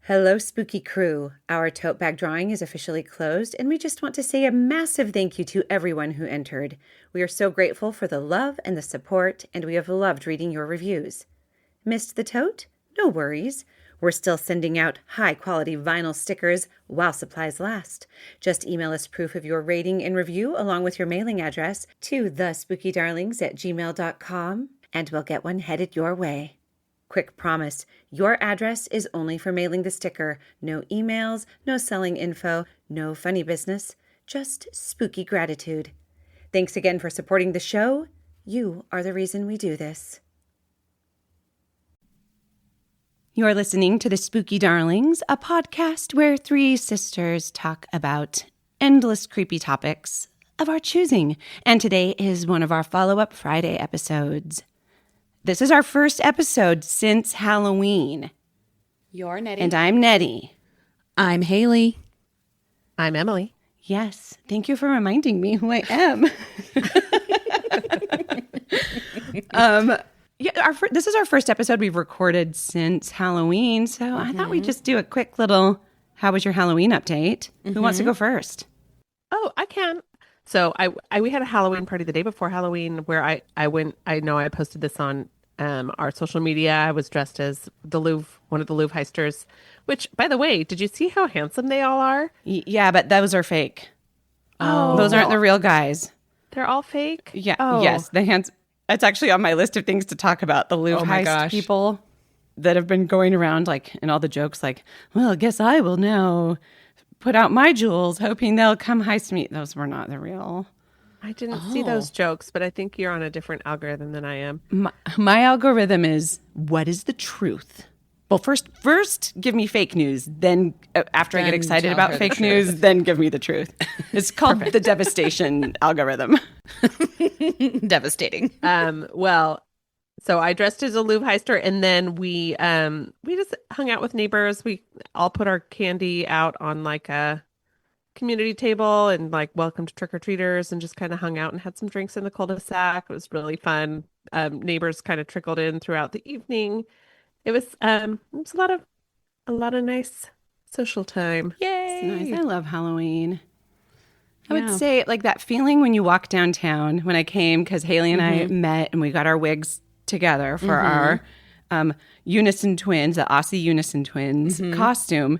Hello, spooky crew. Our tote bag drawing is officially closed, and we just want to say a massive thank you to everyone who entered. We are so grateful for the love and the support, and we have loved reading your reviews. Missed the tote? No worries. We're still sending out high-quality vinyl stickers while supplies last. Just email us proof of your rating and review along with your mailing address to thespookydarlings@gmail.com, and we'll get one headed your way. Quick promise, your address is only for mailing the sticker. No emails, no selling info, no funny business, just spooky gratitude. Thanks again for supporting the show. You are the reason we do this. You're listening to The Spooky Darlings, a podcast where three sisters talk about endless creepy topics of our choosing. And today is one of our follow-up Friday episodes. This is our first episode since Halloween. You're Nettie. And I'm Nettie. I'm Haley. I'm Emily. Yes, thank you for reminding me who I am. This is our first episode we've recorded since Halloween, so I thought we'd just do a quick little, how was your Halloween update? Who wants to go first? Oh, I can. So we had a Halloween party the day before Halloween where I posted this on our social media. I was dressed as one of the Louvre heisters, which, by the way, did you see how handsome they all are? Yeah, but those are fake. Oh, those aren't the real guys. They're all fake? Yeah. Oh. Yes. It's actually on my list of things to talk about. The Louvre heist people that have been going around and all the jokes well, I guess I will now put out my jewels, hoping they'll come heist me. Those were not the real. I didn't see those jokes, but I think you're on a different algorithm than I am. My algorithm is, what is the truth? Well, first give me fake news. Then after I get excited about fake news, then give me the truth. It's called the devastation algorithm. Devastating. So I dressed as a Louvre heister, and then we just hung out with neighbors. We all put our candy out on a community table and welcomed trick-or-treaters and just kind of hung out and had some drinks in the cul-de-sac. It was really fun. Neighbors kind of trickled in throughout the evening. It was a lot of nice social time. Yay! It's nice. I love Halloween. I would say that feeling when you walk downtown when I came, because Haley and I met and we got our wigs together for our unison twins, the Aussie unison twins costume.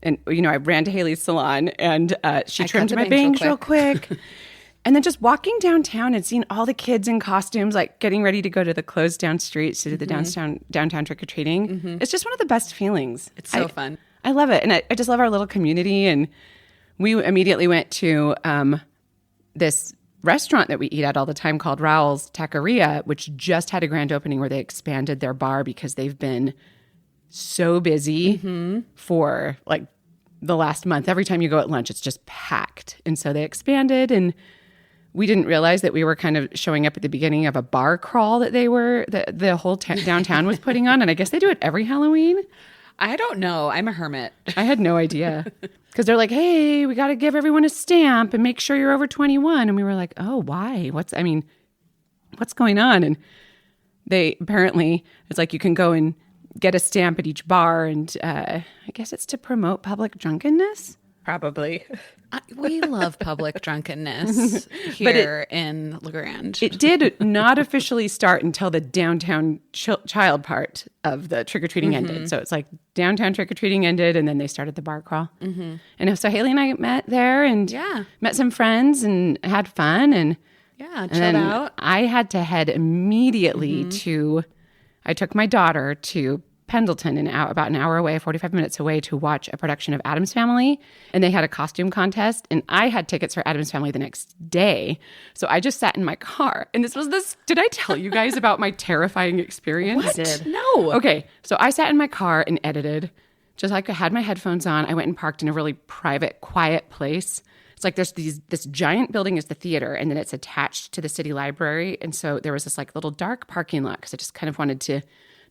And, I ran to Haley's salon and she trimmed my bangs real quick. And then just walking downtown and seeing all the kids in costumes, getting ready to go to the closed down streets to do the downtown trick-or-treating. It's just one of the best feelings. It's so fun. I love it. And I just love our little community. And we immediately went to this restaurant that we eat at all the time called Raoul's Taqueria, which just had a grand opening where they expanded their bar because they've been so busy for the last month. Every time you go at lunch, it's just packed. And so they expanded, and we didn't realize that we were kind of showing up at the beginning of a bar crawl that the whole downtown was putting on. And I guess they do it every Halloween. I don't know. I'm a hermit. I had no idea. Because they're like, hey, we got to give everyone a stamp and make sure you're over 21. And we were like, oh, why? What's going on? And they apparently, it's you can go and get a stamp at each bar. And I guess it's to promote public drunkenness. Probably. We love public drunkenness here in LeGrand. It did not officially start until the downtown child part of the trick-or-treating ended. So it's downtown trick-or-treating ended, and then they started the bar crawl. And so Haley and I met there and met some friends and had fun. And chilled out. I had to head immediately I took my daughter to Pendleton, about an hour away, 45 minutes away, to watch a production of Addams Family. And they had a costume contest, and I had tickets for Addams Family the next day. So I just sat in my car. And did I tell you guys about my terrifying experience? What? I did. No. Okay. So I sat in my car and edited, just I had my headphones on. I went and parked in a really private, quiet place. It's there's this giant building is the theater, and then it's attached to the city library. And so there was this little dark parking lot because I just kind of wanted to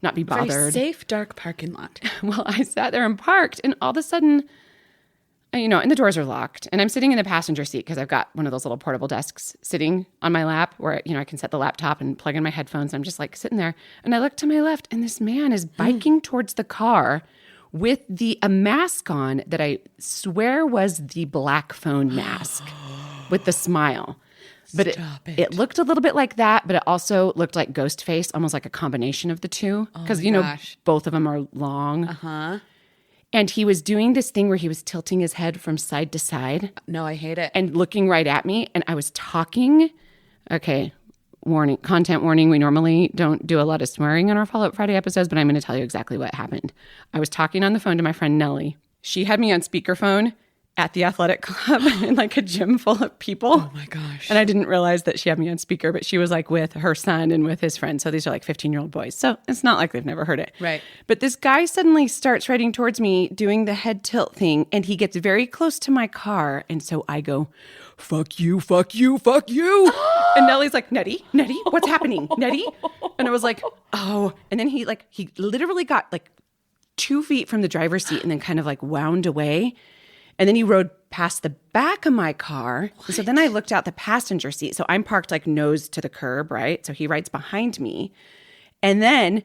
not be bothered. Very safe, dark parking lot. Well, I sat there and parked, and all of a sudden, and the doors are locked, and I'm sitting in the passenger seat because I've got one of those little portable desks sitting on my lap where, I can set the laptop and plug in my headphones. I'm just sitting there, and I look to my left, and this man is biking towards the car with a mask on that I swear was the black phone mask with the smile. But it looked a little bit like that, but it also looked like Ghostface, almost like a combination of the two. Because, both of them are long. Uh-huh. And he was doing this thing where he was tilting his head from side to side. No, I hate it. And looking right at me. And I was talking. Okay, content warning. We normally don't do a lot of swearing on our Fall Out Friday episodes, but I'm going to tell you exactly what happened. I was talking on the phone to my friend Nellie. She had me on speakerphone at the athletic club in like a gym full of people. Oh my gosh. And I didn't realize that she had me on speaker, but she was like with her son and with his friends. So these are like 15-year-old boys. So it's not like they've never heard it. Right. But this guy suddenly starts riding towards me doing the head tilt thing. And he gets very close to my car. And so I go, fuck you, fuck you, fuck you. And Nellie's like, Nettie, what's happening? Nettie? And I was like, oh. And then he literally got like 2 feet from the driver's seat and then kind of like wound away. And then he rode past the back of my car. So then I looked out the passenger seat. So I'm parked like nose to the curb, right? So he rides behind me. And then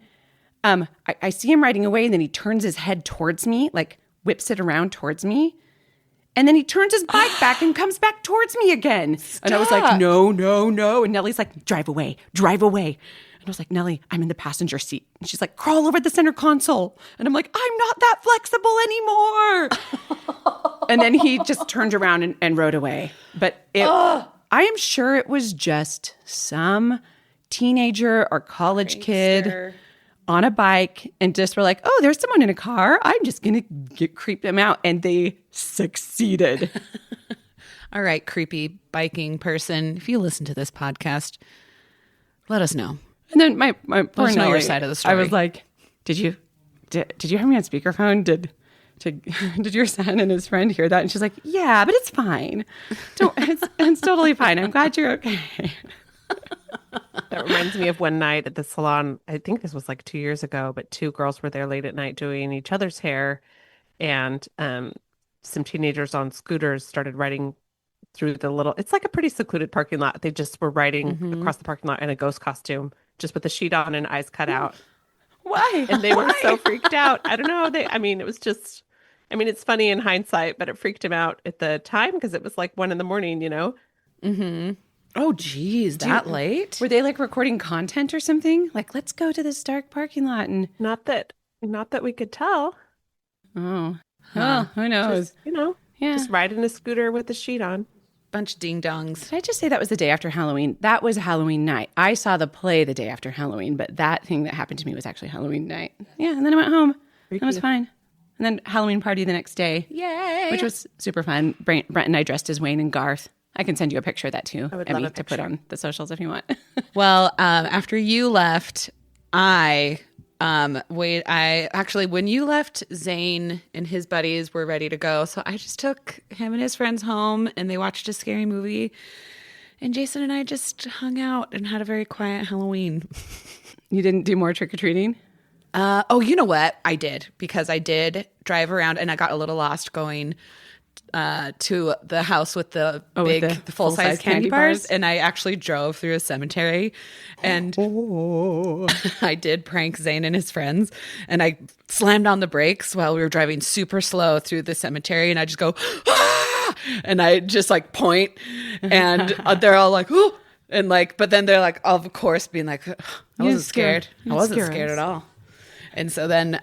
I see him riding away and then he turns his head towards me, like whips it around towards me. And then he turns his bike back and comes back towards me again. Stop. And I was like, no, no, no. And Nellie's like, drive away, drive away. And I was like, Nellie, I'm in the passenger seat. And she's like, crawl over the center console. And I'm like, I'm not that flexible anymore. And then he just turned around and rode away. But I am sure it was just some teenager or college kid on a bike and just were like, oh, there's someone in a car. I'm just going to creep them out. And they succeeded. All right, creepy biking person. If you listen to this podcast, let us know. And then my poor Nellie, your side of the story. I was like, did you have me on speakerphone? Did your son and his friend hear that? And she's like, yeah, but it's fine. It's totally fine. I'm glad you're okay. That reminds me of one night at the salon. I think this was like 2 years ago, but 2 girls were there late at night doing each other's hair. And some teenagers on scooters started riding through it's like a pretty secluded parking lot. They just were riding across the parking lot in a ghost costume, just with the sheet on and eyes cut out. Why? And they were so freaked out. I don't know. It was just, it's funny in hindsight, but it freaked him out at the time because it was like 1 a.m, Mm-hmm. Oh, geez, that late? Were they like recording content or something? Like, let's go to this dark parking lot and not that we could tell. Oh, who knows? Just, just riding a scooter with the sheet on. Bunch of ding dongs. Did I just say that was the day after Halloween? That was Halloween night. I saw the play the day after Halloween, but that thing that happened to me was actually Halloween night. Yeah, and then I went home. That was fine. And then Halloween party the next day. Yay! Which was super fun. Brent and I dressed as Wayne and Garth. I can send you a picture of that too, I would Emmy, love a to put on the socials if you want. Well, after you left, when you left, Zane and his buddies were ready to go. So I just took him and his friends home and they watched a scary movie. And Jason and I just hung out and had a very quiet Halloween. You didn't do more trick-or-treating? You know what? I did, because I did drive around and I got a little lost going to the house with the the full-size candy bars. And I actually drove through a cemetery and I did prank Zane and his friends. And I slammed on the brakes while we were driving super slow through the cemetery. And I just go, ah! And I just like point and they're all like, oh, and like, but then they're like, of course, being like, I wasn't scared. I wasn't scared at all. And so then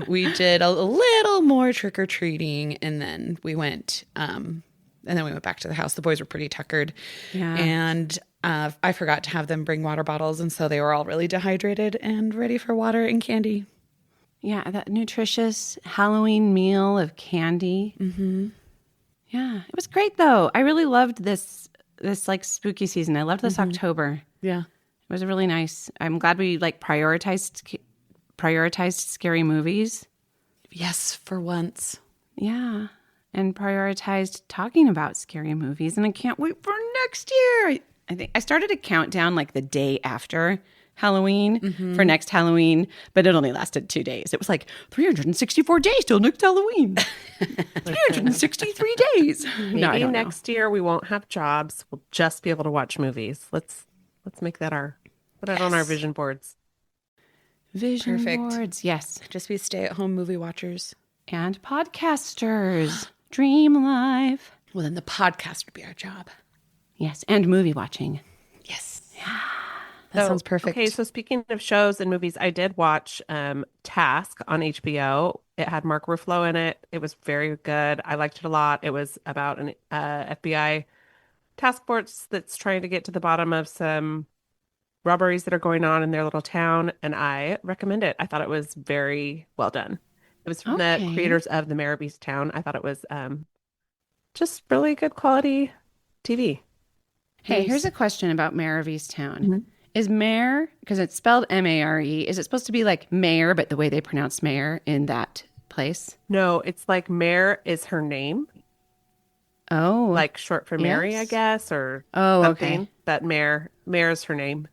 we did a little more trick-or-treating, and then we went back to the house. The boys were pretty tuckered. Yeah. And I forgot to have them bring water bottles, and so they were all really dehydrated and ready for water and candy. Yeah, that nutritious Halloween meal of candy. Mm-hmm. Yeah, it was great though. I really loved this like spooky season. I loved this October. Yeah. It was really nice. I'm glad we like prioritized scary movies. Yes, for once. Yeah. And prioritized talking about scary movies. And I can't wait for next year. I think I started a countdown like the day after Halloween for next Halloween, but it only lasted 2 days. It was like 364 days till next Halloween. 363 days. Maybe next year we won't have jobs. We'll just be able to watch movies. Let's make that put it on our vision boards. Vision Perfect. boards, yes. Just be stay-at-home movie watchers. And podcasters. Dream life. Well, then the podcast would be our job. Yes, and movie watching. Yes. Yeah. That sounds perfect. Okay, so speaking of shows and movies, I did watch Task on HBO. It had Mark Ruffalo in it. It was very good. I liked it a lot. It was about an FBI task force that's trying to get to the bottom of some robberies that are going on in their little town, and I recommend it. I thought it was very well done. It was from the creators of The Mayor of Easttown. I thought it was just really good quality TV. Hey, Nice. here's a question about Mayor of Easttown. Is mayor, because it's spelled M-A-R-E, is it supposed to be like mayor, but the way they pronounce mayor in that place? No, it's like Mare is her name, Oh. like short for Mary, I Yes. guess, or Oh, something. okay. But Mare is her name.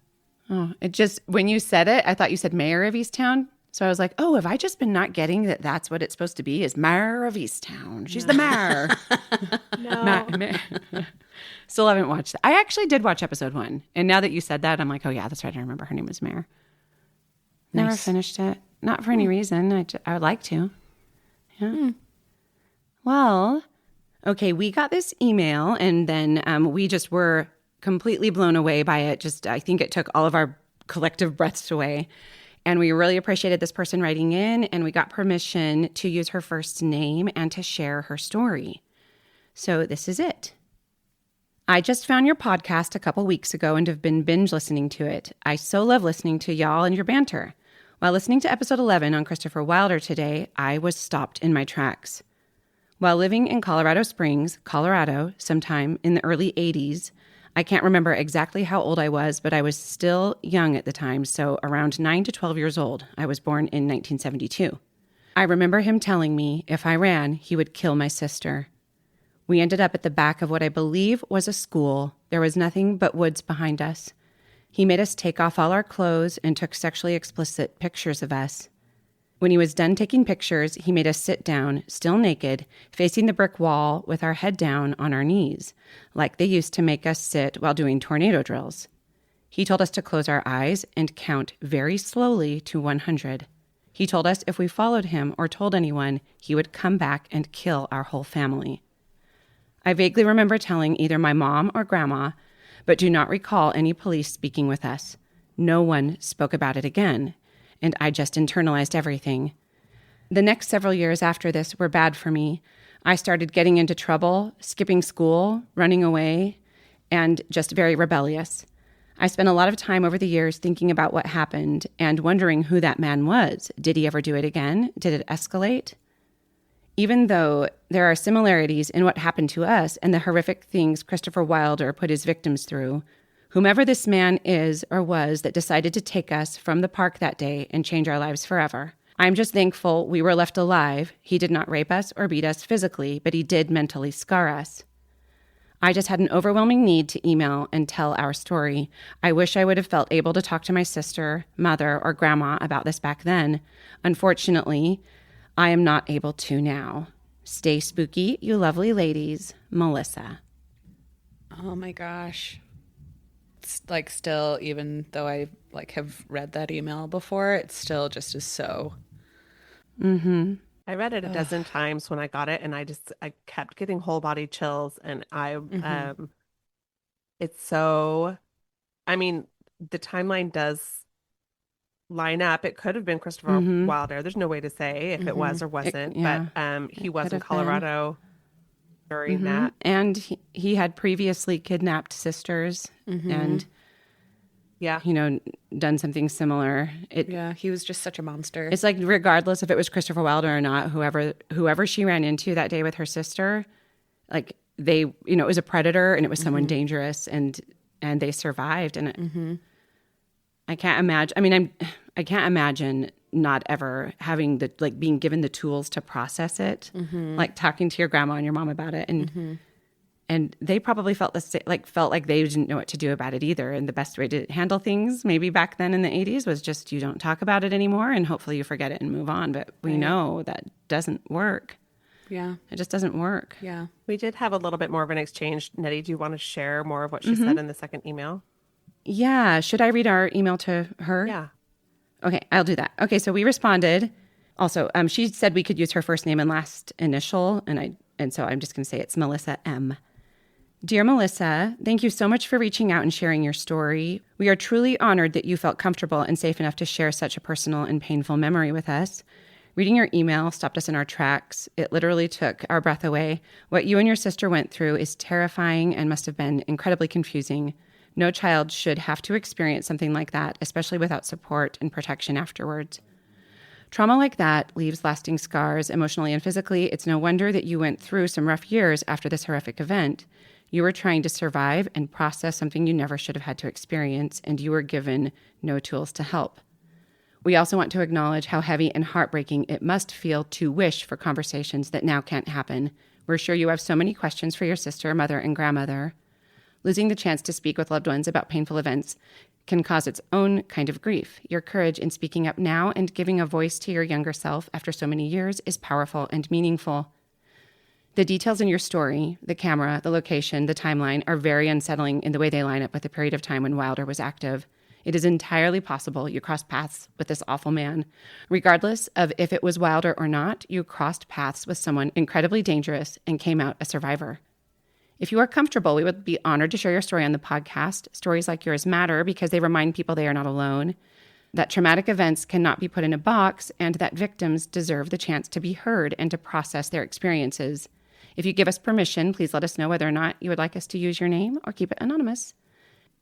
Oh, it just, when you said it, I thought you said mayor of Easttown. So I was like, oh, have I just been not getting that that's what it's supposed to be, is mayor of Easttown. She's the mayor. No. Still haven't watched that. I actually did watch episode 1. And now that you said that, I'm like, oh, yeah, that's right. I remember her name was Mare. Never finished it. Not for any reason. I would like to. Yeah. Well, okay, we got this email and then we just were completely blown away by it. Just, I think it took all of our collective breaths away. And we really appreciated this person writing in, and we got permission to use her first name and to share her story. So this is it. I just found your podcast a couple weeks ago and have been binge listening to it. I so love listening to y'all and your banter. While listening to episode 11 on Christopher Wilder today, I was stopped in my tracks. While living in Colorado Springs, Colorado, sometime in the early 80s, I can't remember exactly how old I was, but I was still young at the time, so around 9 to 12 years old. I was born in 1972. I remember him telling me if I ran, he would kill my sister. We ended up at the back of what I believe was a school. There was nothing but woods behind us. He made us take off all our clothes and took sexually explicit pictures of us. When he was done taking pictures, he made us sit down, still naked, facing the brick wall with our head down on our knees, like they used to make us sit while doing tornado drills. He told us to close our eyes and count very slowly to 100. He told us if we followed him or told anyone, he would come back and kill our whole family. I vaguely remember telling either my mom or grandma, but do not recall any police speaking with us. No one spoke about it again, and I just internalized everything. The next several years after this were bad for me. I started getting into trouble, skipping school, running away, and just very rebellious. I spent a lot of time over the years thinking about what happened and wondering who that man was. Did he ever do it again? Did it escalate? Even though there are similarities in what happened to us and the horrific things Christopher Wilder put his victims through, whomever this man is or was that decided to take us from the park that day and change our lives forever, I'm just thankful we were left alive. He did not rape us or beat us physically, but he did mentally scar us. I just had an overwhelming need to email and tell our story. I wish I would have felt able to talk to my sister, mother, or grandma about this back then. Unfortunately, I am not able to now. Stay spooky, you lovely ladies. Melissa. Oh my gosh. It's like still, even though I like have read that email before, it still just is so. I read it a dozen times when I got it, and I kept getting whole body chills, and it's so, I mean, the timeline does line up. It could have been Christopher Wilder. There's no way to say if it was or wasn't, but he was in Colorado during that. And he had previously kidnapped sisters and, done something similar. He was just such a monster. It's like regardless if it was Christopher Wilder or not, whoever she ran into that day with her sister, like it was a predator and it was someone dangerous and they survived. And I can't imagine. I mean, I can't imagine not ever having being given the tools to process it, like talking to your grandma and your mom about it, and they probably felt like they didn't know what to do about it either. And the best way to handle things, maybe back then in the 80s, was just you don't talk about it anymore, and hopefully you forget it and move on. But we know that doesn't work. Yeah, it just doesn't work. Yeah, we did have a little bit more of an exchange. Nettie, do you want to share more of what she said in the second email? Yeah. Should I read our email to her? Yeah. Okay, I'll do that. Okay, so we responded, Also, she said we could use her first name and last initial, and so I'm just going to say it's Melissa M. Dear Melissa, thank you so much for reaching out and sharing your story. We are truly honored that you felt comfortable and safe enough to share such a personal and painful memory with us. Reading your email stopped us in our tracks. It literally took our breath away. What you and your sister went through is terrifying and must have been incredibly confusing. No child should have to experience something like that, especially without support and protection afterwards. Trauma like that leaves lasting scars emotionally and physically. It's no wonder that you went through some rough years after this horrific event. You were trying to survive and process something you never should have had to experience, and you were given no tools to help. We also want to acknowledge how heavy and heartbreaking it must feel to wish for conversations that now can't happen. We're sure you have so many questions for your sister, mother, and grandmother. Losing the chance to speak with loved ones about painful events can cause its own kind of grief. Your courage in speaking up now and giving a voice to your younger self after so many years is powerful and meaningful. The details in your story, the camera, the location, the timeline, are very unsettling in the way they line up with the period of time when Wilder was active. It is entirely possible you crossed paths with this awful man. Regardless of if it was Wilder or not, you crossed paths with someone incredibly dangerous and came out a survivor. If you are comfortable, we would be honored to share your story on the podcast. Stories like yours matter because they remind people they are not alone, that traumatic events cannot be put in a box, and that victims deserve the chance to be heard and to process their experiences. If you give us permission, please let us know whether or not you would like us to use your name or keep it anonymous.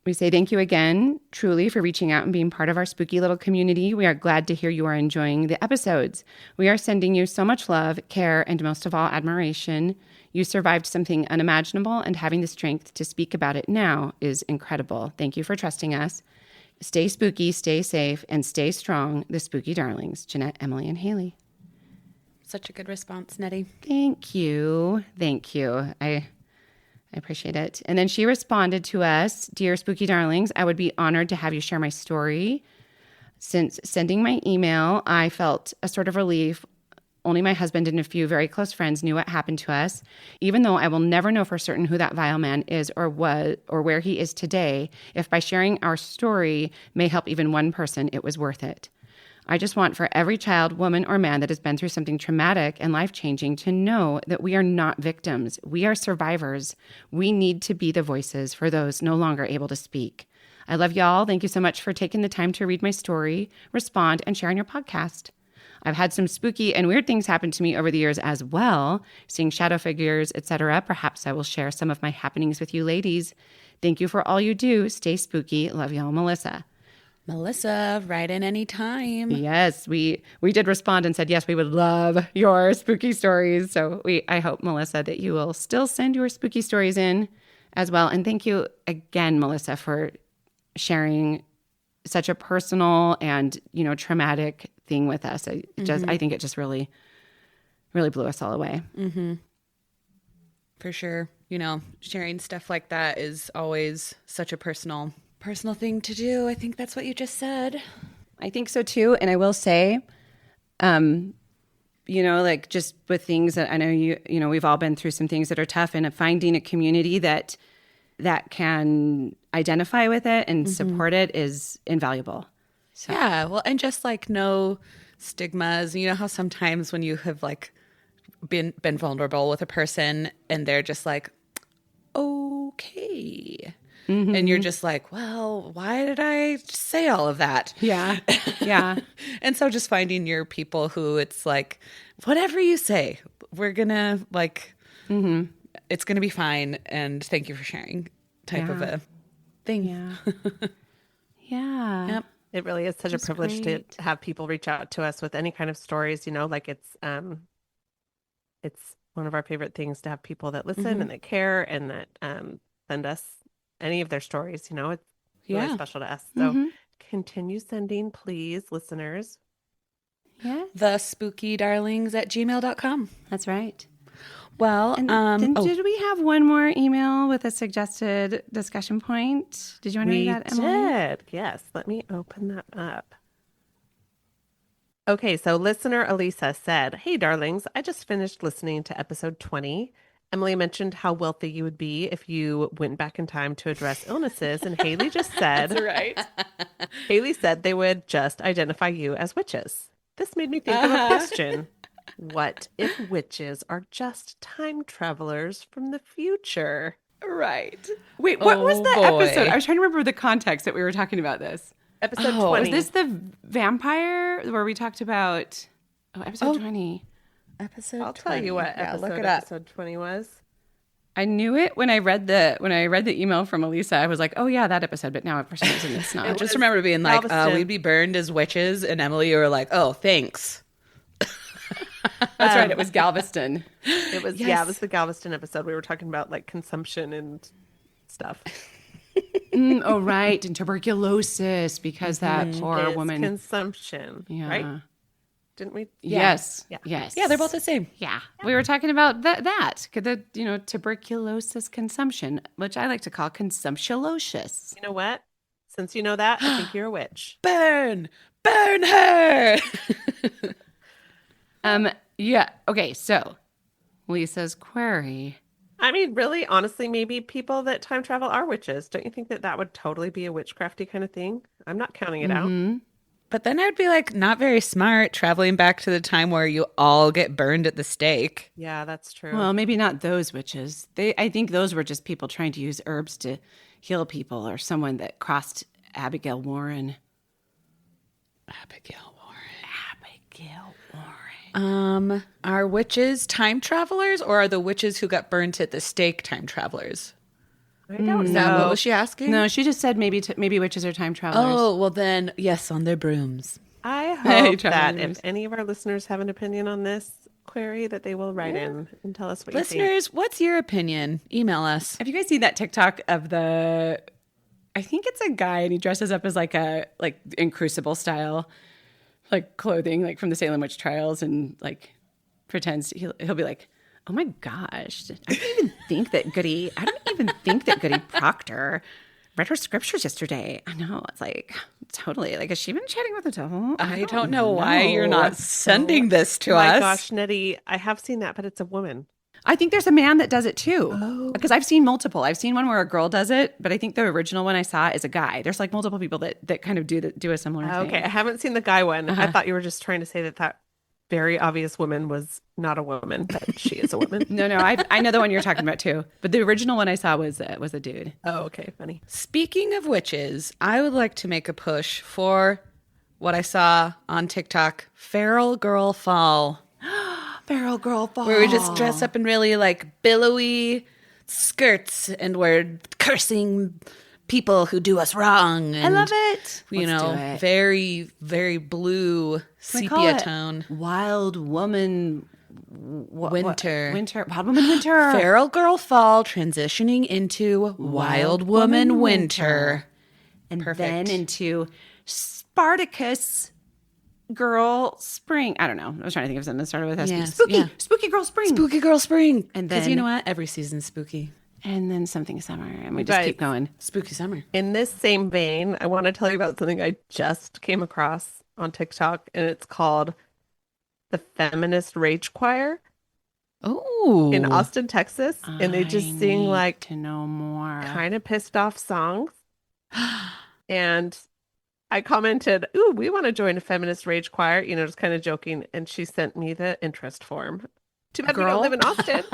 We say thank you again, truly, for reaching out and being part of our spooky little community. We are glad to hear you are enjoying the episodes. We are sending you so much love, care, and most of all, admiration. You survived something unimaginable, and having the strength to speak about it now is incredible. Thank you for trusting us. Stay spooky, stay safe, and stay strong, the spooky darlings, Jeanette, Emily, and Haley. Such a good response, Nettie. Thank you. Thank you. I appreciate it. And then she responded to us, Dear Spooky Darlings, I would be honored to have you share my story. Since sending my email, I felt a sort of relief. Only my husband and a few very close friends knew what happened to us. Even though I will never know for certain who that vile man is or was or where he is today, if by sharing our story may help even one person, it was worth it. I just want for every child, woman, or man that has been through something traumatic and life-changing to know that we are not victims. We are survivors. We need to be the voices for those no longer able to speak. I love y'all. Thank you so much for taking the time to read my story, respond, and share on your podcast. I've had some spooky and weird things happen to me over the years as well, seeing shadow figures, etc. Perhaps I will share some of my happenings with you ladies. Thank you for all you do. Stay spooky. Love y'all, Melissa. Melissa, write in anytime. Yes, we did respond and said, yes, we would love your spooky stories. So I hope, Melissa, that you will still send your spooky stories in as well. And thank you again, Melissa, for sharing such a personal and, traumatic thing with us. I think it just really, really blew us all away. Mm-hmm. For sure. Sharing stuff like that is always such a personal thing to do. I think that's what you just said. I think so too. And I will say, just with things that I know we've all been through some things that are tough, and finding a community that can identify with it and support it is invaluable. So. Yeah. Well, and just no stigmas. You know how sometimes when you have been vulnerable with a person and they're just okay. Mm-hmm. And you're just well, why did I say all of that? Yeah. Yeah. And so just finding your people who it's whatever you say, we're going to it's going to be fine. And thank you for sharing type of a thing. Yeah. Yeah. Yep. It really is such a privilege to have people reach out to us with any kind of stories, it's one of our favorite things to have people that listen and that care and that send us any of their stories. It's really special to us. So continue sending, please, listeners. Yeah. thespookydarlings@gmail.com. That's right. Well, and did we have one more email with a suggested discussion point? Did you want to read that, Emily? We did. Yes. Let me open that up. Okay, so listener Elisa said, "Hey, darlings, I just finished listening to episode 20. Emily mentioned how wealthy you would be if you went back in time to address illnesses, and Haley just said, That's right. Haley said they would just identify you as witches. This made me think of a question. What if witches are just time travelers from the future? Right. Wait, what was the boy. episode? I was trying to remember the context that we were talking about this. Episode Oh, 20. Was this the vampire where we talked about episode 20? Episode I'll tell you what episode 20 was. I knew it when I read the email from Elisa. I was like, oh yeah, that episode. But now for some reason it's not. I just remember being like, Galveston. we'd be burned as witches. And Emily, you were like, oh, thanks. That's right. It was Galveston. It was Yes. it was the Galveston episode. We were talking about like consumption and stuff. Oh right, and tuberculosis because that poor It's woman. consumption, Yeah. right? Didn't we? Yes. Yeah. Yes. Yeah, they're both the same. Yeah. We were talking about that. The tuberculosis consumption, which I like to call consumptuolosis. You know what? Since you know that, I think you're a witch. Burn her. Yeah. Okay. So, Lisa's query. I mean, really, honestly, maybe people that time travel are witches. Don't you think that would totally be a witchcrafty kind of thing? I'm not counting it out. But then I'd be like, not very smart traveling back to the time where you all get burned at the stake. Yeah, that's true. Well, maybe not those witches. I think those were just people trying to use herbs to heal people, or someone that crossed Abigail Warren. Abigail Warren. Warren. Are witches time travelers, or are the witches who got burnt at the stake time travelers? I don't Is that know. what was she asking? No, she just said maybe witches are time travelers. Oh, well then, yes, on their brooms. I Hey, hope that travelers. if any of our listeners have an opinion on this query, that they will write in and tell us what you think. Listeners, what's your opinion? Email us. Have you guys seen that TikTok of I think it's a guy and he dresses up as like in Crucible style, like clothing, like from the Salem witch trials, and like pretends he'll be like, oh my gosh, I don't even think that Goody Proctor read her scriptures yesterday. I know, it's like totally like, has she been chatting with the devil? I don't know why you're not sending this to Oh my us. gosh, Nettie, I have seen that, but it's a woman. I think there's a man that does it too. Because I've seen multiple. I've seen one where a girl does it, but I think the original one I saw is a guy. There's like multiple people that kind of do a similar thing. Okay, I haven't seen the guy one. I thought you were just trying to say that very obvious woman was not a woman, but she is a woman. No, I know the one you're talking about too. But the original one I saw was a dude. Oh, okay, funny. Speaking of witches, I would like to make a push for what I saw on TikTok, Feral Girl Fall. Feral girl fall. Where we just dress up in really like billowy skirts and we're cursing people who do us wrong. And, I love it. You Let's know, do it. very, very blue We call sepia it tone. Wild woman Winter. Wild woman winter. Feral Girl Fall transitioning into Wild Woman Winter. And Perfect. then into Spartacus girl spring. I don't know. I was trying to think of something that started with S. Yes, Spooky. yeah. Spooky girl spring. Spooky Girl Spring. And Because then- you know what? Every season's spooky. And then something summer. And we just Right. keep going. Spooky summer. In this same vein, I want to tell you about something I just came across on TikTok, and it's called the Feminist Rage Choir Oh. in Austin, Texas. And they just sing need like to know more. kind of pissed off songs. And I commented, "Ooh, we want to join a feminist rage choir," just kind of joking. And she sent me the interest form. Too bad we don't Girl. live in Austin.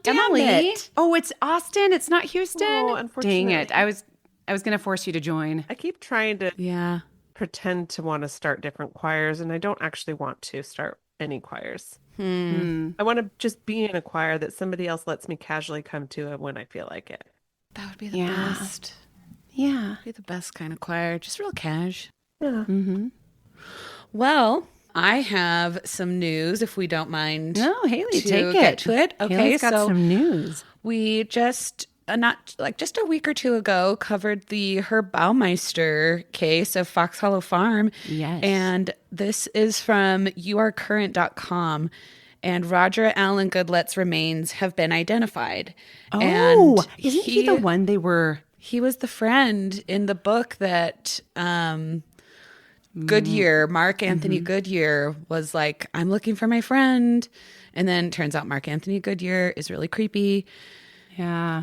Emily. it. Oh, it's Austin. It's not Houston. Oh, Dang unfortunately. it. I was going to force you to join. I keep trying to Yeah. pretend to want to start different choirs, and I don't actually want to start any choirs. I want to just be in a choir that somebody else lets me casually come to when I feel like it. That would be the Yeah. best. Yeah. Be the best kind of choir. Just real cash. Yeah. Well, I have some news if we don't mind. No, Haley, to take get it. to it. Okay, Haley's got so some news. we just just a week or two ago covered the Herb Baumeister case of Fox Hollow Farm. Yes. And this is from yourcurrent.com. And Roger Allen Goodlet's remains have been identified. Oh, and isn't he the one they were? He was the friend in the book that Goodyear, Mark Anthony Goodyear, was like, I'm looking for my friend. And then turns out Mark Anthony Goodyear is really creepy. Yeah.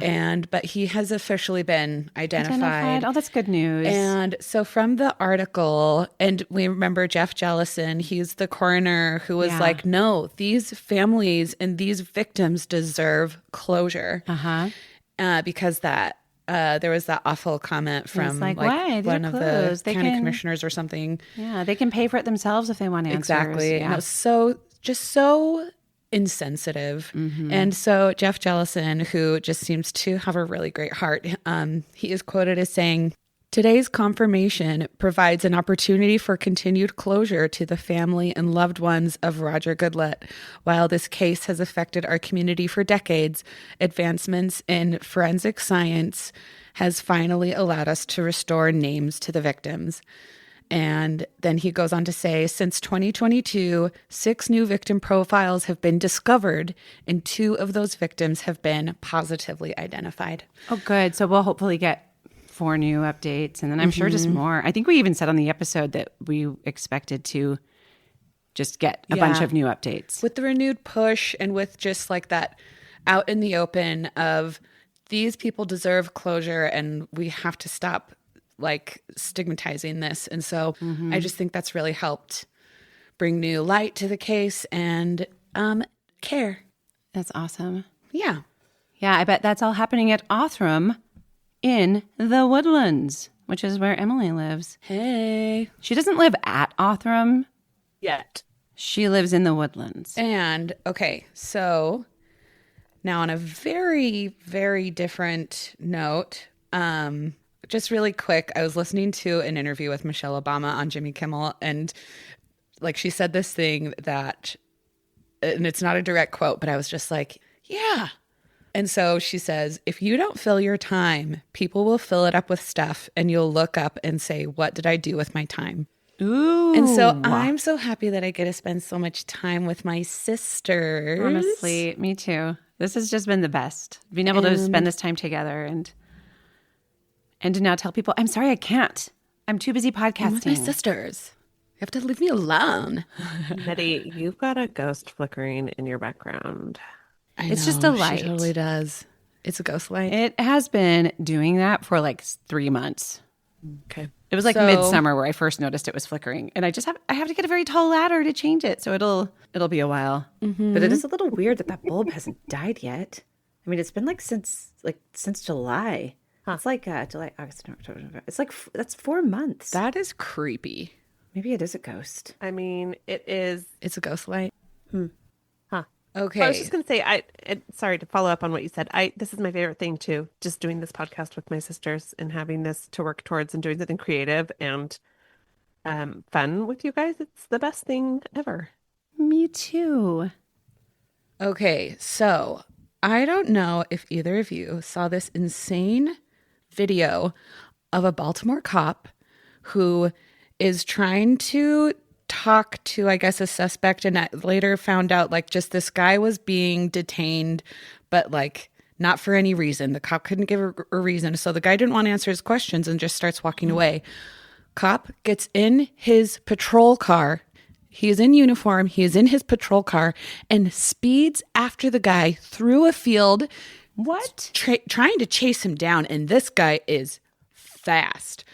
But he has officially been identified. Oh, that's good news. And so from the article, and we remember Jeff Jellison, he's the coroner who was like, no, these families and these victims deserve closure. Because there was that awful comment from like why? one of the county commissioners or something. Yeah, they can pay for it themselves if they want answers. Exactly. Yeah. And it was so insensitive. And so Jeff Jellison, who just seems to have a really great heart, he is quoted as saying, "Today's confirmation provides an opportunity for continued closure to the family and loved ones of Roger Goodlett. While this case has affected our community for decades, advancements in forensic science has finally allowed us to restore names to the victims." And then he goes on to say, since 2022, 6 new victim profiles have been discovered, and 2 of those victims have been positively identified. Oh, good. So we'll hopefully get 4 new updates, and then I'm sure just more. I think we even said on the episode that we expected to just get a bunch of new updates. With the renewed push and with just like that out in the open of these people deserve closure and we have to stop like stigmatizing this. And so I just think that's really helped bring new light to the case and care. That's awesome. Yeah. Yeah, I bet that's all happening at Othram in the Woodlands, which is where Emily lives. Hey. She doesn't live at Othram Yet. She lives in the Woodlands. And okay, so now on a very, very different note, just really quick, I was listening to an interview with Michelle Obama on Jimmy Kimmel, and like she said this thing that, and it's not a direct quote, but I was just like, yeah. And so she says, if you don't fill your time, people will fill it up with stuff and you'll look up and say, what did I do with my time? Ooh. And so I'm so happy that I get to spend so much time with my sisters. Honestly, me too. This has just been the best. Being able to spend this time together and to now tell people, I'm sorry, I can't. I'm too busy podcasting. I'm with my sisters. You have to leave me alone. Betty, you've got a ghost flickering in your background. It's just a light. She totally does. It's a ghost light. It has been doing that for like 3 months. Okay. It was like midsummer where I first noticed it was flickering, and I have to get a very tall ladder to change it, so it'll be a while. But it is a little weird that bulb hasn't died yet. I mean, it's been since July. Huh. It's like July, August, October, November. It's like that's 4 months. That is creepy. Maybe it is a ghost. I mean, it is. It's a ghost light. Huh. Okay. So I was just going to say, sorry to follow up on what you said. This is my favorite thing too, just doing this podcast with my sisters and having this to work towards and doing something creative and fun with you guys. It's the best thing ever. Me too. Okay, so I don't know if either of you saw this insane video of a Baltimore cop who is trying to talk to, I guess, a suspect, and I later found out like just this guy was being detained, but like not for any reason. The cop couldn't give a reason. So the guy didn't want to answer his questions and just starts walking away. Cop gets in his patrol car. He is in uniform. He is in his patrol car and speeds after the guy through a field. What? Trying to chase him down. And this guy is fast.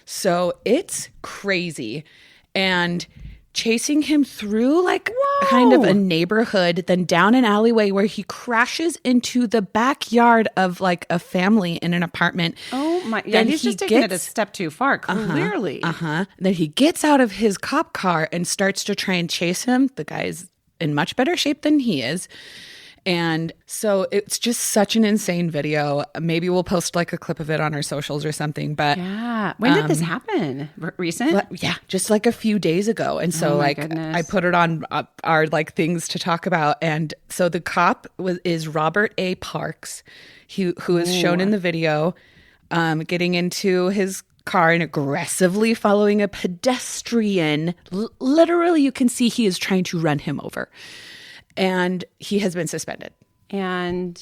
So it's crazy. And chasing him through kind of a neighborhood, then down an alleyway where he crashes into the backyard of like a family in an apartment. Oh my! Yeah, he's just taking it a step too far. Clearly. Then he gets out of his cop car and starts to try and chase him. The guy is in much better shape than he is. And so it's just such an insane video. Maybe we'll post like a clip of it on our socials or something. But yeah, when did this happen? Recent? Yeah, just like a few days ago. And so goodness. I put it on our like things to talk about. And so the cop is Robert A. Parks, who is shown in the video, getting into his car and aggressively following a pedestrian. Literally, you can see he is trying to run him over. And he has been suspended. And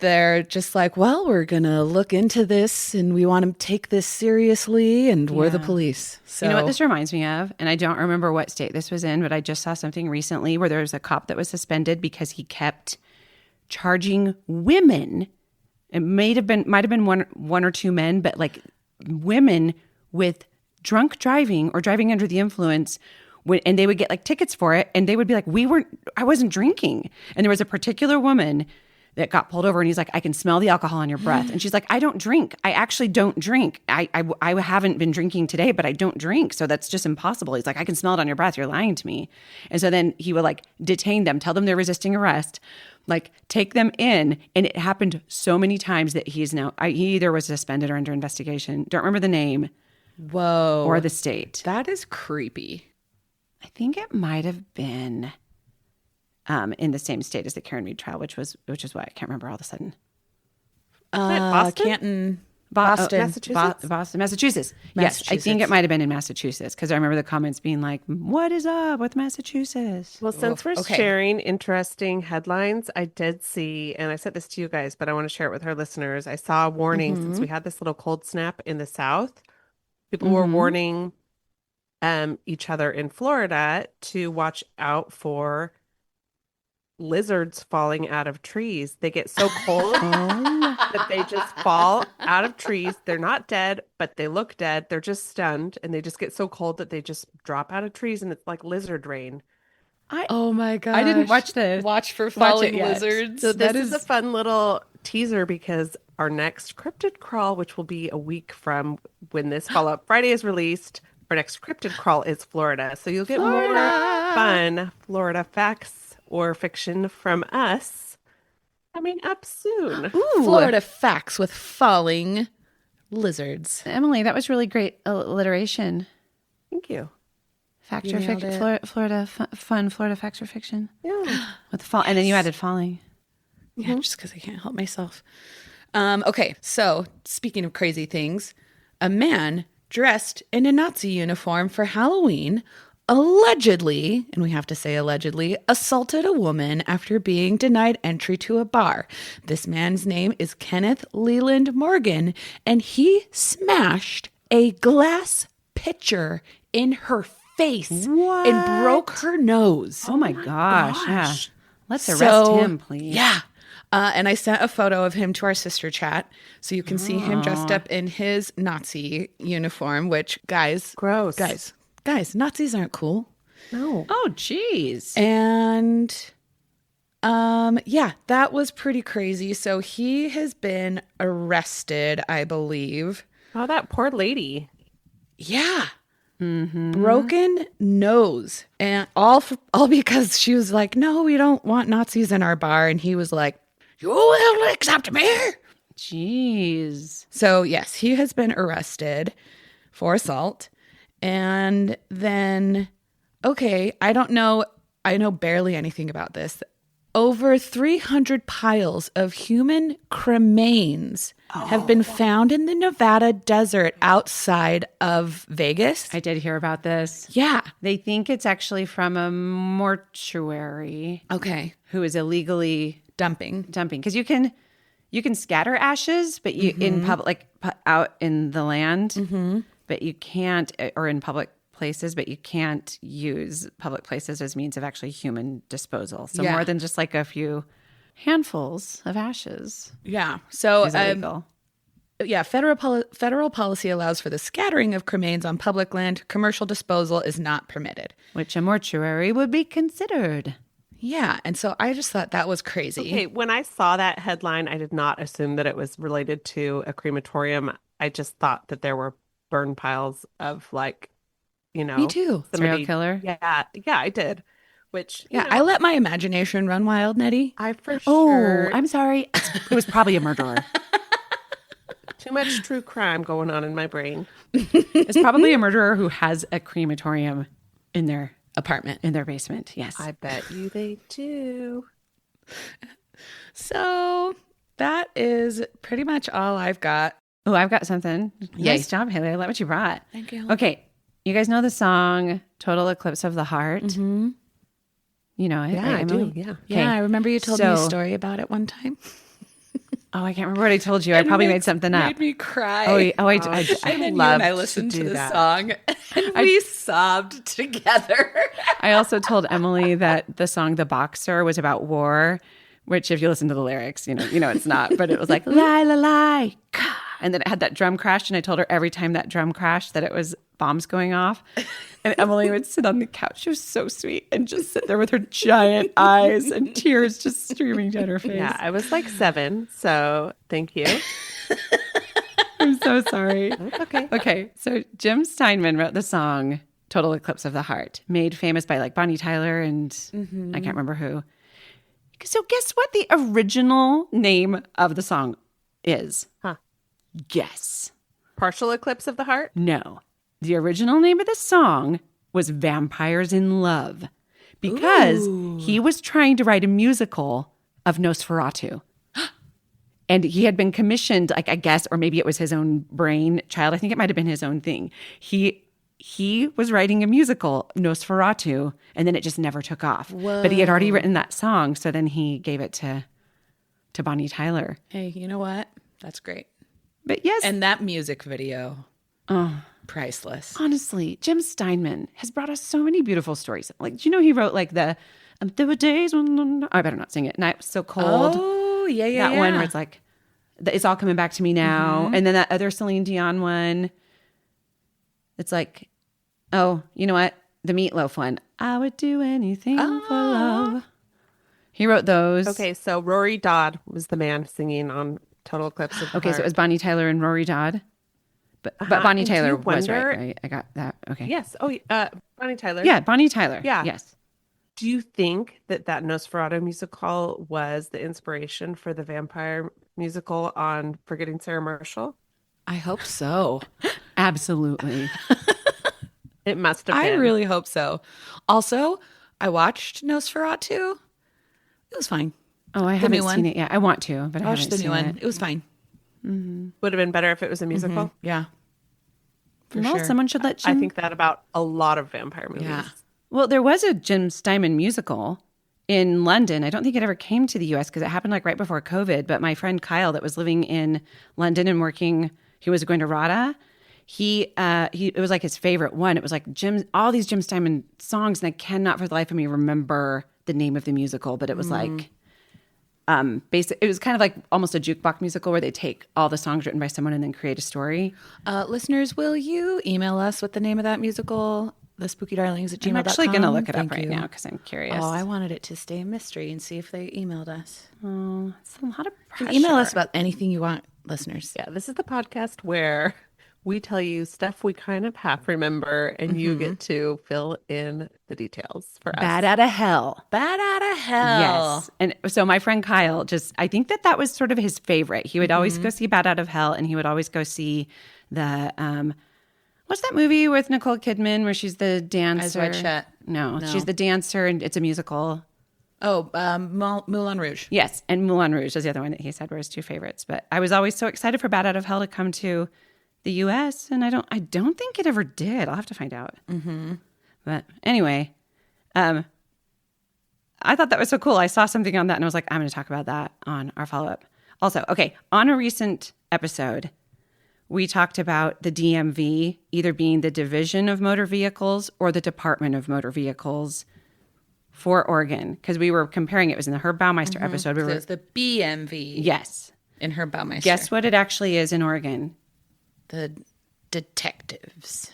they're just like, well, we're going to look into this and we want to take this seriously and we're the police. So you know what this reminds me of? And I don't remember what state this was in, but I just saw something recently where there was a cop that was suspended because he kept charging women It might have been one or two men, but like women with drunk driving or driving under the influence, and they would get like tickets for it, and they would be like, I wasn't drinking. And there was a particular woman that got pulled over, and he's like, I can smell the alcohol on your breath. And she's like, I don't drink. I actually don't drink. I haven't been drinking today, but I don't drink. So that's just impossible. He's like, I can smell it on your breath. You're lying to me. And so then he would like detain them, tell them they're resisting arrest, like take them in. And it happened so many times that he either was suspended or under investigation. Don't remember the name. Whoa. Or the state. That is creepy. I think it might have been in the same state as the Karen Reed trial, which is what I can't remember all of a sudden. Boston? Canton, Boston, Massachusetts. Boston, Massachusetts. Yes, I think it might have been in Massachusetts because I remember the comments being like, "What is up with Massachusetts?" Well, since we're sharing interesting headlines, I did see, and I sent this to you guys, but I want to share it with our listeners. I saw a warning since we had this little cold snap in the South. People were warning each other in Florida to watch out for lizards falling out of trees. They get so cold that they just fall out of trees. They're not dead, but they look dead. They're just stunned, and they just get so cold that they just drop out of trees, and it's like lizard rain. Oh my god! I didn't watch this. Watch for falling lizards. So this is a fun little teaser because our next cryptid crawl, which will be a week from when this Follow-Up Friday is released, our next cryptid crawl is Florida. So you'll get more fun Florida facts or fiction from us coming up soon. Ooh. Florida facts with falling lizards. Emily, that was really great alliteration. Thank you. Fact or fiction? Florida fun Florida facts or fiction? Yeah. With fall, and then you added falling. Yeah, just because I can't help myself. Okay, so speaking of crazy things, a man dressed in a Nazi uniform for Halloween allegedly, and we have to say allegedly, assaulted a woman after being denied entry to a bar. This man's name is Kenneth Leland Morgan, and he smashed a glass pitcher in her face and broke her nose. Oh my gosh. Yeah. Let's arrest him, please. Yeah. And I sent a photo of him to our sister chat so you can see him dressed up in his Nazi uniform, which, guys, gross. Guys, Nazis aren't cool. No. Oh, geez. And yeah, that was pretty crazy. So he has been arrested, I believe. Oh, that poor lady. Yeah. Broken nose. And all because she was like, no, we don't want Nazis in our bar. And he was like, you will accept me. Jeez. So yes, he has been arrested for assault. And then, okay, I don't know. I know barely anything about this. Over 300 piles of human cremains have been found in the Nevada desert outside of Vegas. I did hear about this. Yeah. They think it's actually from a mortuary. Okay. Who is illegally dumping. Because you can scatter ashes, but you in public, like out in the land, but you can't, or in public places, but you can't use public places as means of actually human disposal. So more than just like a few handfuls of ashes. Yeah. So is illegal. Yeah, federal policy allows for the scattering of cremains on public land. Commercial disposal is not permitted. Which a mortuary would be considered. Yeah, and so I just thought that was crazy. Okay, when I saw that headline, I did not assume that it was related to a crematorium. I just thought that there were burn piles of like, you know. Me too. Serial killer? Yeah, I did. Which, yeah, I let my imagination run wild, Nettie. I for sure. Oh, I'm sorry. It was probably a murderer. Too much true crime going on in my brain. It's probably a murderer who has a crematorium in their apartment, in their basement. Yes. I bet you they do. So that is pretty much all I've got. Oh, I've got something. Yay. Nice job, Haley. I love what you brought. Thank you. Okay. You guys know the song Total Eclipse of the Heart? Mm-hmm. You know it, yeah, right, Emily? I do. Yeah. Okay. Yeah, I remember you told me a story about it one time. Oh, I can't remember what I told you. I probably made something up. Made me cry. I love I listened to the song and we sobbed together. I also told Emily that the song The Boxer was about war, which if you listen to the lyrics, you know it's not, but it was like, lie, lie, lie, ka. And then it had that drum crash. And I told her every time that drum crashed that it was bombs going off. And Emily would sit on the couch. She was so sweet and just sit there with her giant eyes and tears just streaming down her face. Yeah, I was like 7. So thank you. I'm so sorry. That's okay. Okay. So Jim Steinman wrote the song Total Eclipse of the Heart, made famous by like Bonnie Tyler and I can't remember who. So guess what the original name of the song is? Huh. Guess. Partial Eclipse of the Heart? No. The original name of the song was Vampires in Love because he was trying to write a musical of Nosferatu. And he had been commissioned, like I guess, or maybe it was his own brainchild. I think it might have been his own thing. He was writing a musical, Nosferatu, and then it just never took off. Whoa. But he had already written that song, so then he gave it to Bonnie Tyler. Hey, you know what? That's great. But yes. And that music video, priceless. Honestly, Jim Steinman has brought us so many beautiful stories. Like, do you know he wrote like there were days when I better not sing it. Night was so cold. Oh, yeah. That one where it's like, it's all coming back to me now. And then that other Celine Dion one. It's like, oh, you know what? The Meatloaf one. I would do anything for love. He wrote those. Okay, so Rory Dodd was the man singing on Total Eclipse of the Heart. Okay, so it was Bonnie Tyler and Rory Dodd. But Bonnie Tyler was right? I got that. Okay. Yes. Oh, Bonnie Tyler. Yeah, Bonnie Tyler. Yeah. Yes. Do you think that Nosferatu musical was the inspiration for the vampire musical on Forgetting Sarah Marshall? I hope so. Absolutely. It must have been. I really hope so. Also, I watched Nosferatu. It was fine. Oh, I haven't seen it yet. I want to, but I haven't the seen new one. it. It was fine. Mm-hmm. Would have been better if it was a musical. Mm-hmm. Yeah. Well, sure. Someone should let Jim... I think that about a lot of vampire movies. Yeah. Well, there was a Jim Steinman musical in London. I don't think it ever came to the U.S. because it happened like right before COVID. But my friend Kyle that was living in London and working, he was going to RADA. It was like his favorite one. It was like all these Jim Steinman songs, and I cannot for the life of me remember the name of the musical, but it was like it was kind of like almost a jukebox musical where they take all the songs written by someone and then create a story. Listeners, will you email us with the name of that musical? thespookydarlings@gmail.com. I'm actually going to look it up right now because I'm curious. Oh, I wanted it to stay a mystery and see if they emailed us. Oh, it's a lot of pressure. Email us about anything you want, listeners. Yeah, this is the podcast where we tell you stuff we kind of half remember, and you get to fill in the details for us. Bad out of hell. Bad out of hell. Yes. And so my friend Kyle I think that was sort of his favorite. He would always go see Bad Out of Hell, and he would always go see the, what's that movie with Nicole Kidman where she's the dancer? Eyes Wide Shut. No, she's the dancer, and it's a musical. Oh, Moulin Rouge. Yes, and Moulin Rouge is the other one that he said were his two favorites. But I was always so excited for Bad Out of Hell to come to the U.S., and I don't think it ever did. I'll have to find out. Mm-hmm. But anyway, I thought that was so cool. I saw something on that, and I was like, I'm going to talk about that on our follow-up. Also, okay, on a recent episode, we talked about the DMV either being the Division of Motor Vehicles or the Department of Motor Vehicles for Oregon, because we were comparing. It was in the Herb Baumeister episode. So it's the BMV. Yes. In Herb Baumeister. Guess what it actually is in Oregon? The detectives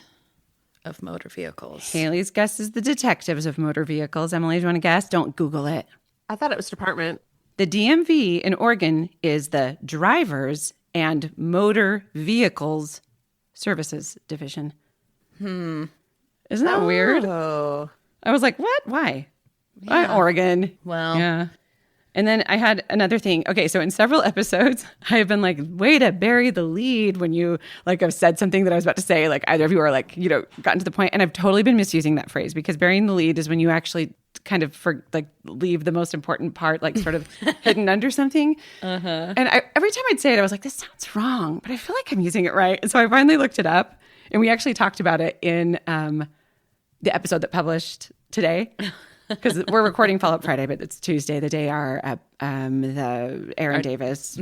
of motor vehicles. Haley's guess is the detectives of motor vehicles. Emily, do you want to guess? Don't Google it. I thought it was department. The DMV in Oregon is the Drivers and Motor Vehicles Services Division. Isn't that weird? Oh. I was like, what? Why? Why Oregon? Well. Yeah. And then I had another thing. Okay, so in several episodes, I have been like, way to bury the lead when you like have said something that I was about to say. Like either of you are like, gotten to the point. And I've totally been misusing that phrase because burying the lead is when you actually kind of leave the most important part, like sort of hidden under something. And every time I'd say it, I was like, this sounds wrong, but I feel like I'm using it right. And so I finally looked it up, and we actually talked about it in the episode that published today. Because we're recording Follow Up Friday, but it's Tuesday, the day the Aaron Davis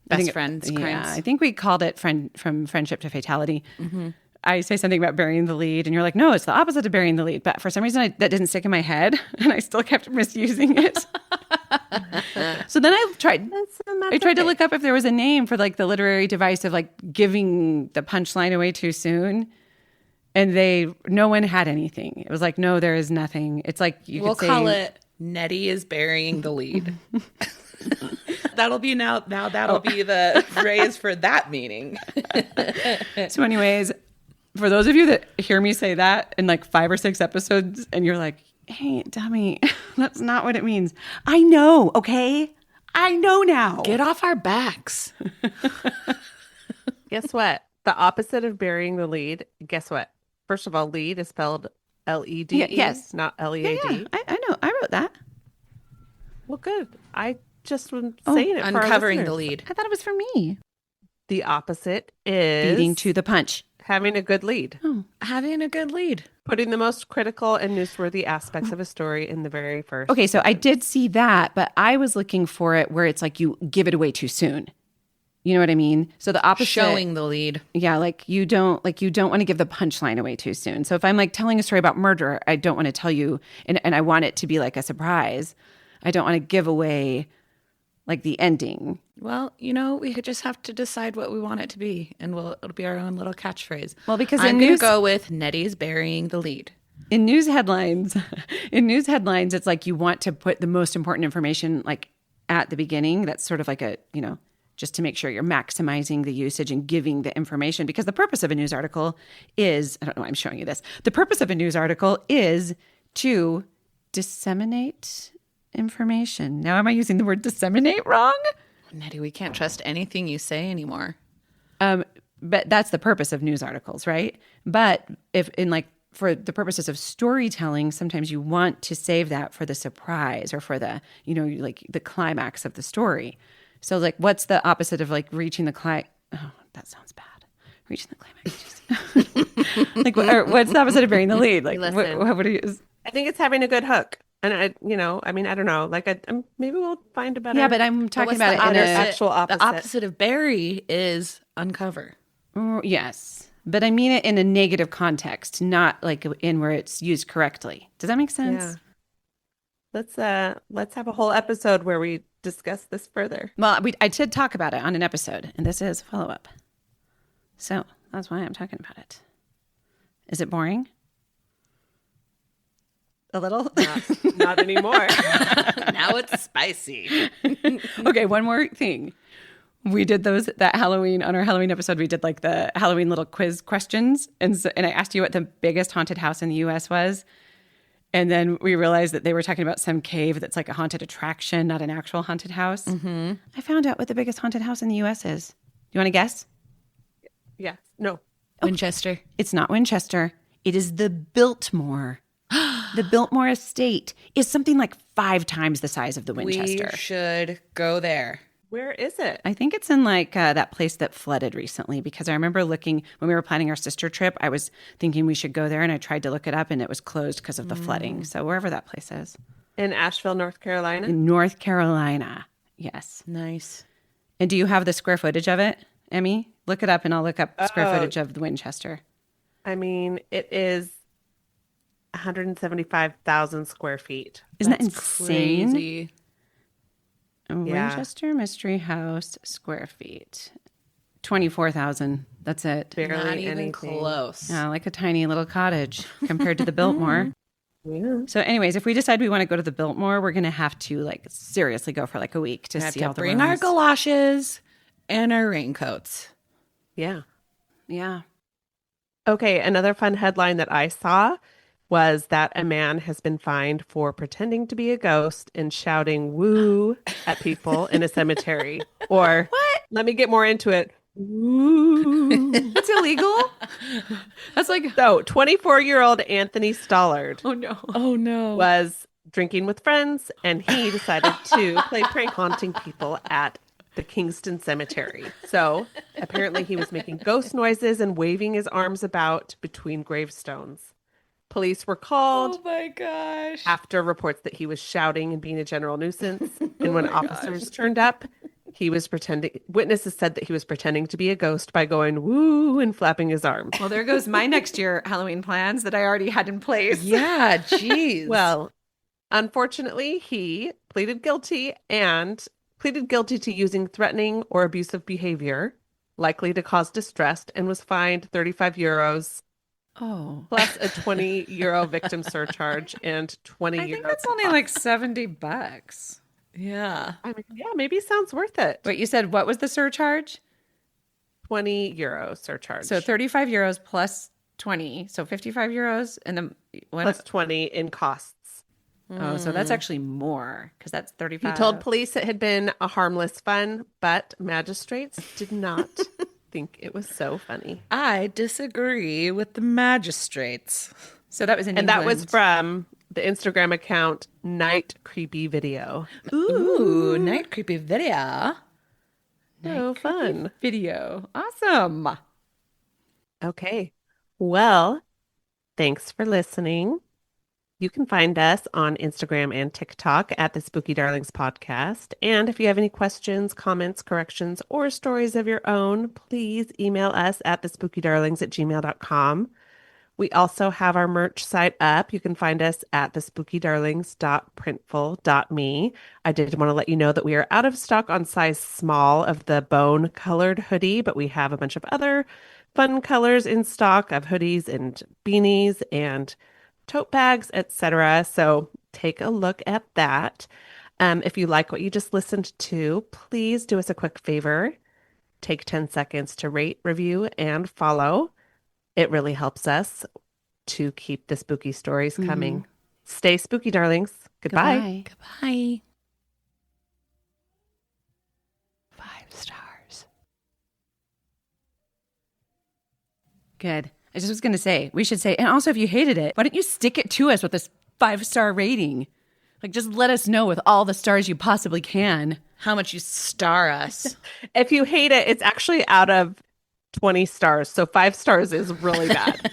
best friends. Yeah, I think we called it From Friendship to Fatality. Mm-hmm. I say something about burying the lead, and you're like, no, it's the opposite of burying the lead. But for some reason, that didn't stick in my head, and I still kept misusing it. So then I tried That's to look up if there was a name for like the literary device of like giving the punchline away too soon. And no one had anything. It was like, no, there is nothing. It's like we'll call it Nettie is burying the lead. That'll be that'll be the phrase for that meaning. So anyways, for those of you that hear me say that in like 5 or 6 episodes and you're like, hey, dummy, that's not what it means. I know, okay? I know now. Get off our backs. Guess what? The opposite of burying the lead. Guess what? First of all, lead is spelled L-E-D-E, yes. not L-E-A-D. Yeah, I know. I wrote that. Well, good. I just was saying it for our uncovering the listeners. lead. I thought it was for me. The opposite is Beating to the punch. having a good lead. Oh, Having a good lead. Putting the most critical and newsworthy aspects of a story in the very first. okay, so I did see that, but I was looking for it where it's like you give it away too soon. You know what I mean? So the opposite. Showing the lead. Yeah, like you don't want to give the punchline away too soon. So if I'm like telling a story about murder, I don't want to tell you, and I want it to be like a surprise. I don't want to give away like the ending. Well, we could just have to decide what we want it to be, and it'll be our own little catchphrase. Well, because I'm going to go with Nettie's burying the lead. In news headlines, it's like you want to put the most important information like at the beginning. That's sort of like a, just to make sure you're maximizing the usage and giving the information, because the purpose of a news article is, I don't know why I'm showing you this. The purpose of a news article is to disseminate information. Now, am I using the word disseminate wrong? Nettie, we can't trust anything you say anymore. But that's the purpose of news articles, right? But for the purposes of storytelling, sometimes you want to save that for the surprise or for the, like the climax of the story. So like, what's the opposite of like reaching the climax? Oh, that sounds bad. Reaching the climax. Like, what's the opposite of burying the lead? Like, what do you? I think it's having a good hook. And I don't know. Like, maybe we'll find a better. Yeah, but I'm talking about it in actual opposite. The opposite of bury is uncover. Yes, but I mean it in a negative context, not like in where it's used correctly. Does that make sense? Yeah. Let's have a whole episode where we discuss this further. Well, I did talk about it on an episode, and this is follow up. So that's why I'm talking about it. Is it boring? A little? Not anymore. Now it's spicy. Okay, one more thing. We did on our Halloween episode, we did like the Halloween little quiz questions. And I asked you what the biggest haunted house in the U.S. was. And then we realized that they were talking about some cave that's like a haunted attraction, not an actual haunted house. Mm-hmm. I found out what the biggest haunted house in the U.S. is. Do you want to guess? Yeah. No. Winchester. It's not Winchester. It is the Biltmore. The Biltmore estate is something like 5 times the size of the Winchester. We should go there. Where is it? I think it's in like that place that flooded recently, because I remember looking when we were planning our sister trip, I was thinking we should go there, and I tried to look it up and it was closed because of the flooding. So wherever that place is. In Asheville, North Carolina? In North Carolina. Yes. Nice. And do you have the square footage of it, Emmy? Look it up and I'll look up square footage of the Winchester. I mean, it is 175,000 square feet. Isn't that insane? Crazy. Winchester Mystery House square feet. 24,000. That's it. Barely Not even anything. close. Yeah, like a tiny little cottage compared to the Biltmore. Yeah. So anyways, if we decide we want to go to the Biltmore, we're going to have to like seriously go for like a week to We have see to all the bring our rooms. galoshes and our raincoats. Yeah. Yeah. Okay, another fun headline that I saw was that a man has been fined for pretending to be a ghost and shouting woo at people in a cemetery. Or, What? let me get more into it. Woo. That's illegal? That's like, So, 24-year-old Anthony Stollard oh no. Oh, no. was drinking with friends, and he decided to play prank haunting people at the Kingston Cemetery. So, apparently he was making ghost noises and waving his arms about between gravestones. Police were called Oh, my gosh. after reports that he was shouting and being a general nuisance. And when officers turned up, he was pretending. Witnesses said that he was pretending to be a ghost by going woo and flapping his arms. Well, there goes my next year Halloween plans that I already had in place. Yeah, jeez. Well, Unfortunately, he pleaded guilty to using threatening or abusive behavior, likely to cause distress, and was fined 35 euros Oh. plus a 20 euro victim surcharge and 20 I think euro that's only cost. like $70. Yeah. I mean, yeah, maybe sounds worth it. Wait, you said what was the surcharge? 20 euro surcharge. So 35 euros plus 20. So 55 euros. And then what? Plus 20 in costs. Oh, so that's actually more because that's 35. He told police it had been a harmless fun, but magistrates did not think it was so funny. I disagree with the magistrates. So that was in And England. that was from the Instagram account Night Creepy Video. Ooh, night creepy video. So fun. video. Awesome. Okay. Well, thanks for listening. You can find us on Instagram and TikTok at the Spooky Darlings Podcast. And if you have any questions, comments, corrections, or stories of your own, please email us at thespookydarlings@gmail.com. We also have our merch site up. You can find us at thespookydarlings.printful.me. I did want to let you know that we are out of stock on size small of the bone colored hoodie, but we have a bunch of other fun colors in stock of hoodies and beanies and tote bags, etc. So take a look at that. If you like what you just listened to, please do us a quick favor. Take 10 seconds to rate, review, and follow. It really helps us to keep the spooky stories coming. Stay spooky, darlings. Goodbye. Goodbye. 5 stars. Good. I just was going to say, we should say, and also if you hated it, why don't you stick it to us with this 5-star rating? Like, just let us know with all the stars you possibly can. How much you star us. If you hate it, it's actually out of 20 stars. So 5 stars is really bad.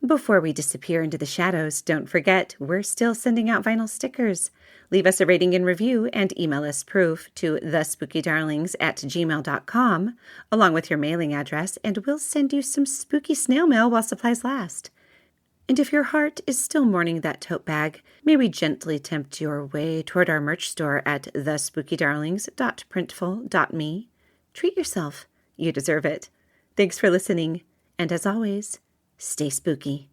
Before we disappear into the shadows, don't forget, we're still sending out vinyl stickers. Leave us a rating and review and email us proof to thespookydarlings@gmail.com, along with your mailing address, and we'll send you some spooky snail mail while supplies last. And if your heart is still mourning that tote bag, may we gently tempt your way toward our merch store at thespookydarlings.printful.me. Treat yourself. You deserve it. Thanks for listening. And as always, stay spooky.